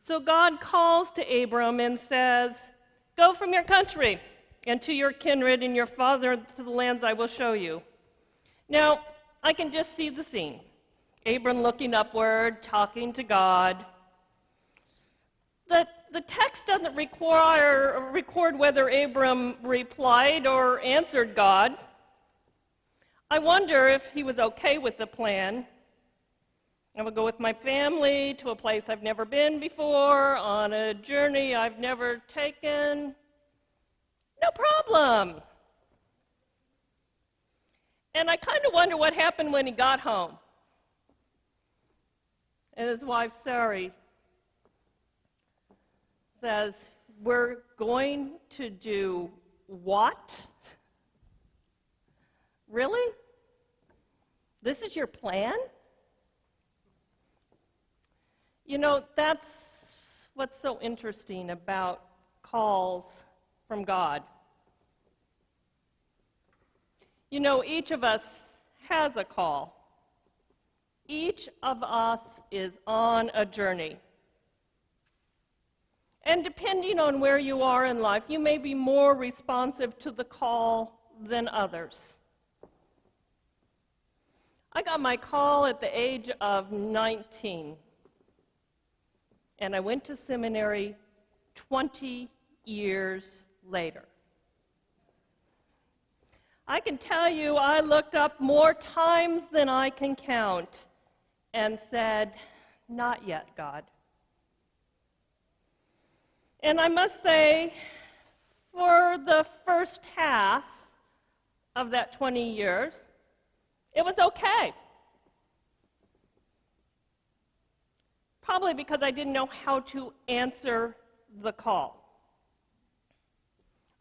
So God calls to Abram and says, "Go from your country and to your kindred and your father to the lands I will show you." Now, I can just see the scene. Abram looking upward, talking to God. The text doesn't record whether Abram replied or answered God. I wonder if he was okay with the plan. I will go with my family to a place I've never been before, on a journey I've never taken. No problem. And I kind of wonder what happened when he got home. And his wife, Sarai, says, "We're going to do what? Really? This is your plan?" You know, that's what's so interesting about calls from God. You know, each of us has a call. Each of us is on a journey. And depending on where you are in life, you may be more responsive to the call than others. I got my call at the age of 19. And I went to seminary 20 years later. I can tell you I looked up more times than I can count and said, "Not yet, God." And I must say, for the first half of that 20 years, it was okay. Probably because I didn't know how to answer the call.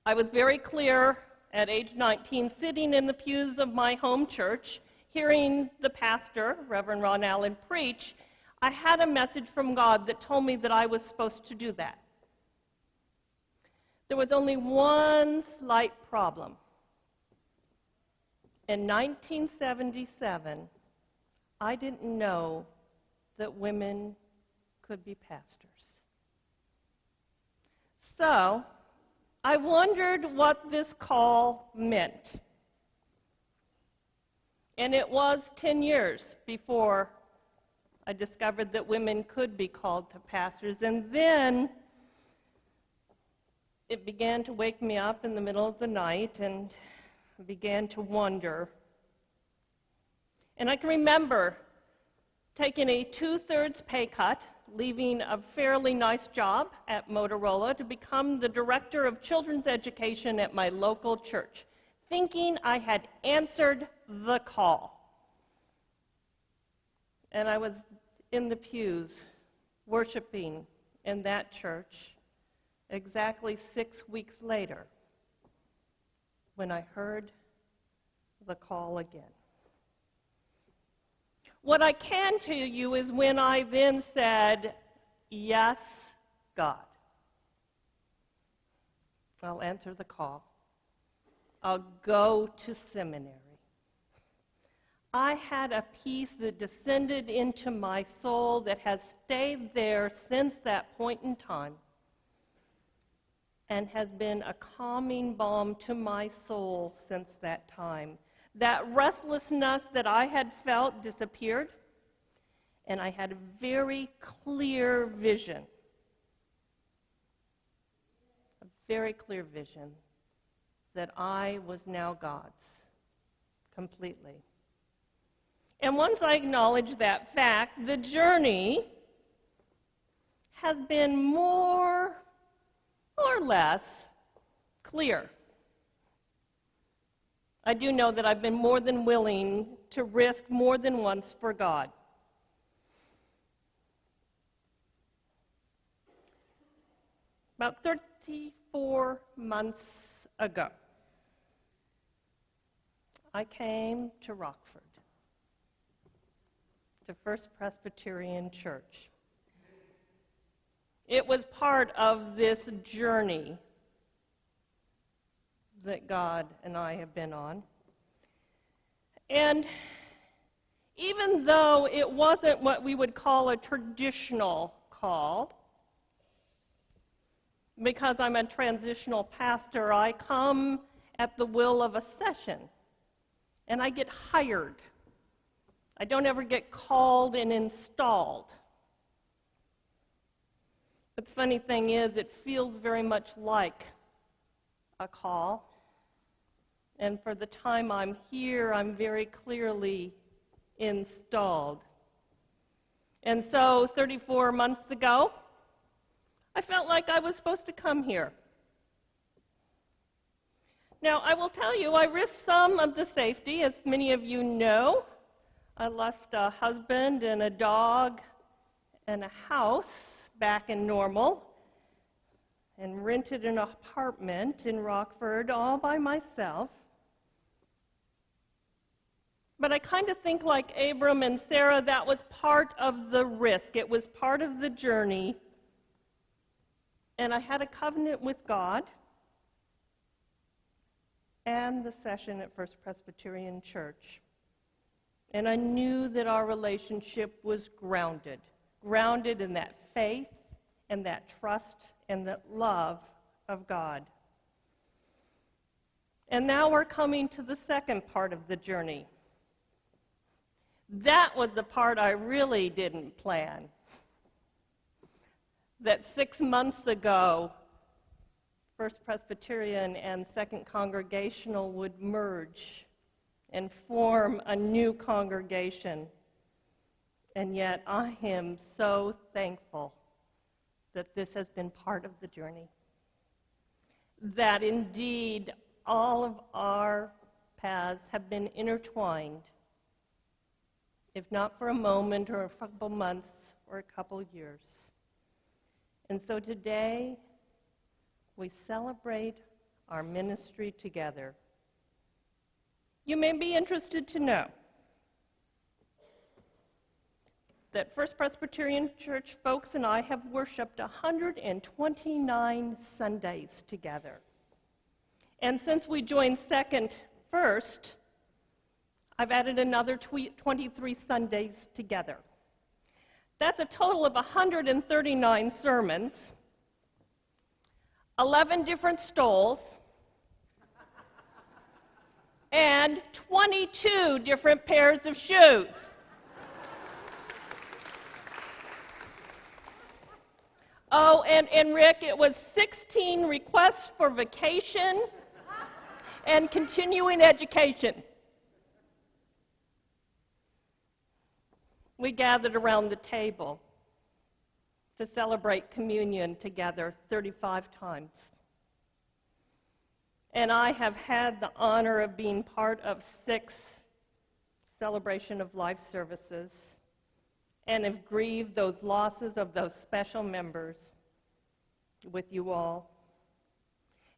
I was very clear at age 19, sitting in the pews of my home church, hearing the pastor, Reverend Ron Allen, preach. I had a message from God that told me that I was supposed to do that. There was only one slight problem. In 1977, I didn't know that women could be pastors. So, I wondered what this call meant. And it was 10 years before I discovered that women could be called to pastors. And then it began to wake me up in the middle of the night and began to wonder. And I can remember taking a 2/3 pay cut, leaving a fairly nice job at Motorola to become the director of children's education at my local church, thinking I had answered the call. And I was in the pews worshiping in that church exactly 6 weeks later when I heard the call again. What I can tell you is when I then said, "Yes, God, I'll answer the call. I'll go to seminary." I had a peace that descended into my soul that has stayed there since that point in time and has been a calming balm to my soul since that time. That restlessness that I had felt disappeared, and I had a very clear vision. A very clear vision that I was now God's, completely. And once I acknowledged that fact, the journey has been more or less clear. I do know that I've been more than willing to risk more than once for God. About 34 months ago, I came to Rockford, to First Presbyterian Church. It was part of this journey that God and I have been on. And even though it wasn't what we would call a traditional call, Because I'm a transitional pastor, I come at the will of a session, and I get hired. I don't ever get called and installed. But the funny thing is, it feels very much like a call. And for the time I'm here, I'm very clearly installed. And so 34 months ago, I felt like I was supposed to come here. Now, I will tell you, I risked some of the safety. As many of you know, I left a husband and a dog and a house back in Normal and rented an apartment in Rockford all by myself. But I kind of think like Abram and Sarah, that was part of the risk. It was part of the journey. And I had a covenant with God and the session at First Presbyterian Church. And I knew that our relationship was grounded in that faith and that trust and that love of God. And now we're coming to the second part of the journey. That was the part I really didn't plan. That 6 months ago, First Presbyterian and Second Congregational would merge and form a new congregation. And yet I am so thankful that this has been part of the journey. That indeed all of our paths have been intertwined, if not for a moment or a couple months or a couple years. And so today, we celebrate our ministry together. You may be interested to know that First Presbyterian Church folks and I have worshiped 129 Sundays together. And since we joined First, I've added another 23 Sundays together. That's a total of 139 sermons, 11 different stoles, and 22 different pairs of shoes. Oh, and Rick, it was 16 requests for vacation and continuing education. We gathered around the table to celebrate communion together 35 times. And I have had the honor of being part of 6 celebration of life services and have grieved those losses of those special members with you all.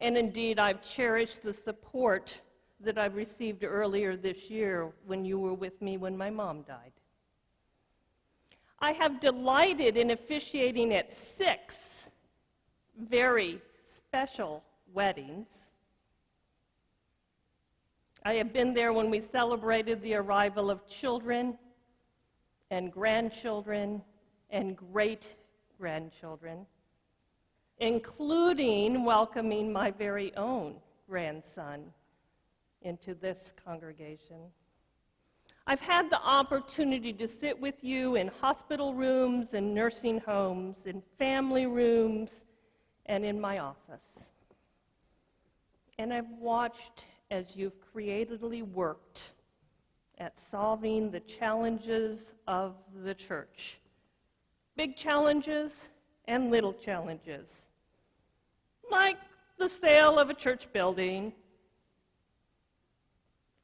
And indeed, I've cherished the support that I received earlier this year when you were with me when my mom died. I have delighted in officiating at 6 very special weddings. I have been there when we celebrated the arrival of children and grandchildren and great-grandchildren, including welcoming my very own grandson into this congregation. I've had the opportunity to sit with you in hospital rooms and nursing homes, in family rooms, and in my office. And I've watched as you've creatively worked at solving the challenges of the church. Big challenges and little challenges, like the sale of a church building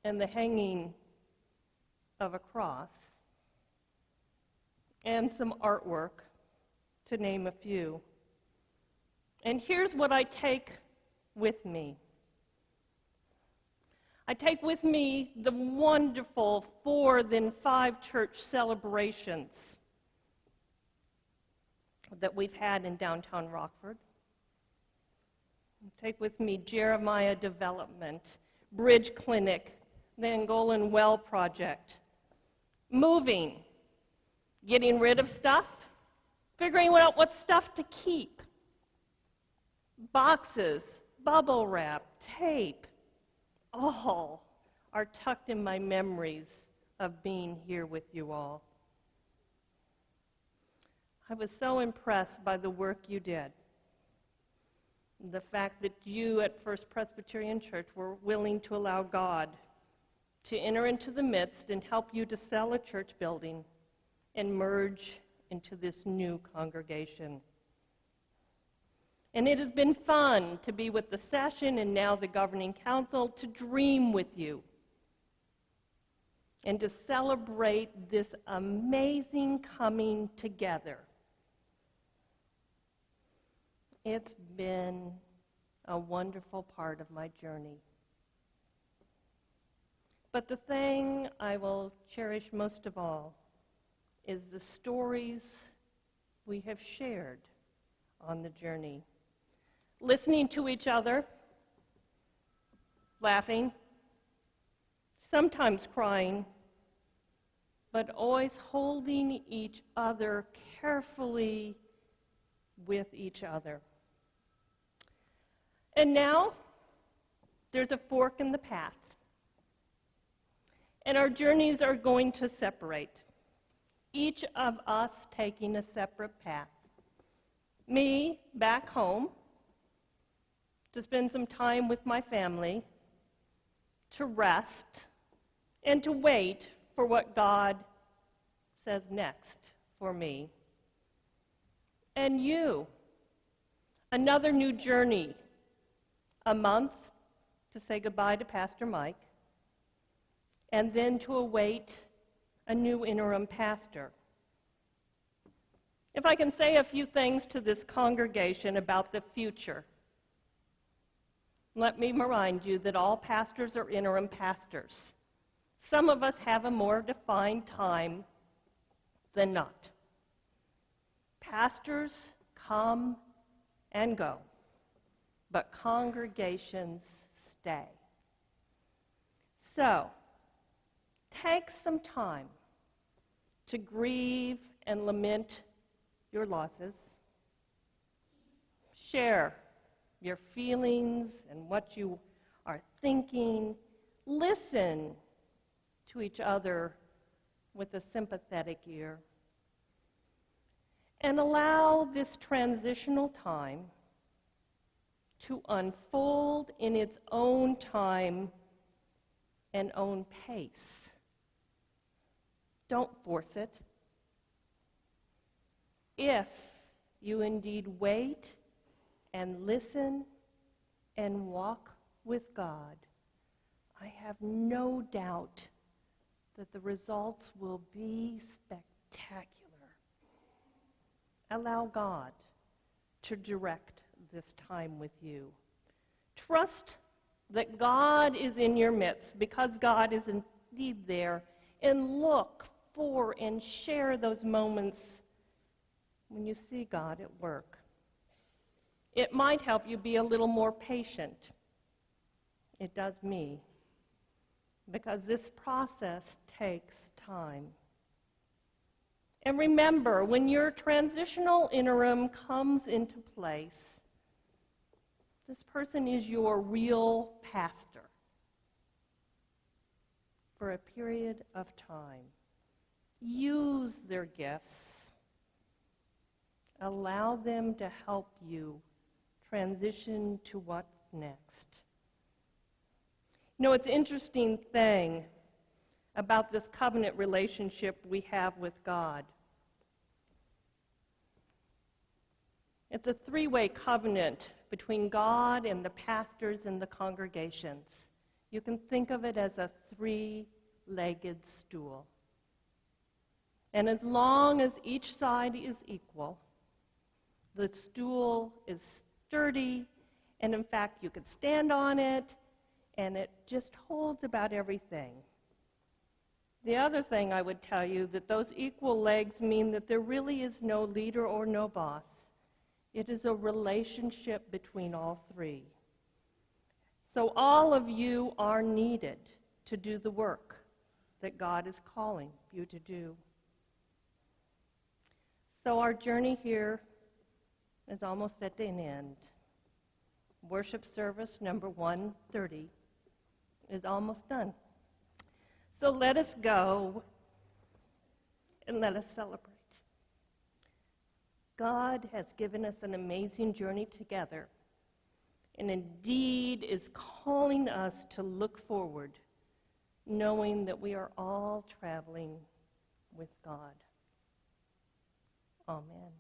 and the hanging of a cross, and some artwork, to name a few. And here's what I take with me. I take with me the wonderful 4 then 5 church celebrations that we've had in downtown Rockford. I take with me Jeremiah Development, Bridge Clinic, the Angolan Well Project, moving, getting rid of stuff, figuring out what stuff to keep. boxes, bubble wrap, tape, all are tucked in my memories of being here with you all. I was so impressed by the work you did. The fact that you at First Presbyterian Church were willing to allow God to enter into the midst and help you to sell a church building and merge into this new congregation. And it has been fun to be with the session and now the governing council to dream with you and to celebrate this amazing coming together. It's been a wonderful part of my journey. But the thing I will cherish most of all is the stories we have shared on the journey. Listening to each other, laughing, sometimes crying, but always holding each other carefully with each other. And now, there's a fork in the path. And our journeys are going to separate, each of us taking a separate path. Me, back home, to spend some time with my family, to rest, and to wait for what God says next for me. And you, another new journey, a month to say goodbye to Pastor Mike, and then to await a new interim pastor. If I can say a few things to this congregation about the future, let me remind you that all pastors are interim pastors. Some of us have a more defined time than not. Pastors come and go, but congregations stay. So, take some time to grieve and lament your losses. Share your feelings and what you are thinking. Listen to each other with a sympathetic ear. And allow this transitional time to unfold in its own time and own pace. Don't force it. If you indeed wait and listen and walk with God, I have no doubt that the results will be spectacular. Allow God to direct this time with you. Trust that God is in your midst because God is indeed there, and look for and share those moments when you see God at work. It might help you be a little more patient. It does me, because this process takes time. And remember, when your transitional interim comes into place, this person is your real pastor for a period of time. Use their gifts. Allow them to help you transition to what's next. You know, it's an interesting thing about this covenant relationship we have with God. It's a three-way covenant between God and the pastors and the congregations. You can think of it as a three-legged stool. And as long as each side is equal, the stool is sturdy, and in fact, you could stand on it, and it just holds about everything. The other thing I would tell you, that those equal legs mean that there really is no leader or no boss. It is a relationship between all three. So all of you are needed to do the work that God is calling you to do. So our journey here is almost at an end. Worship service number 130 is almost done. So let us go and let us celebrate. God has given us an amazing journey together, and indeed is calling us to look forward, knowing that we are all traveling with God. Amen.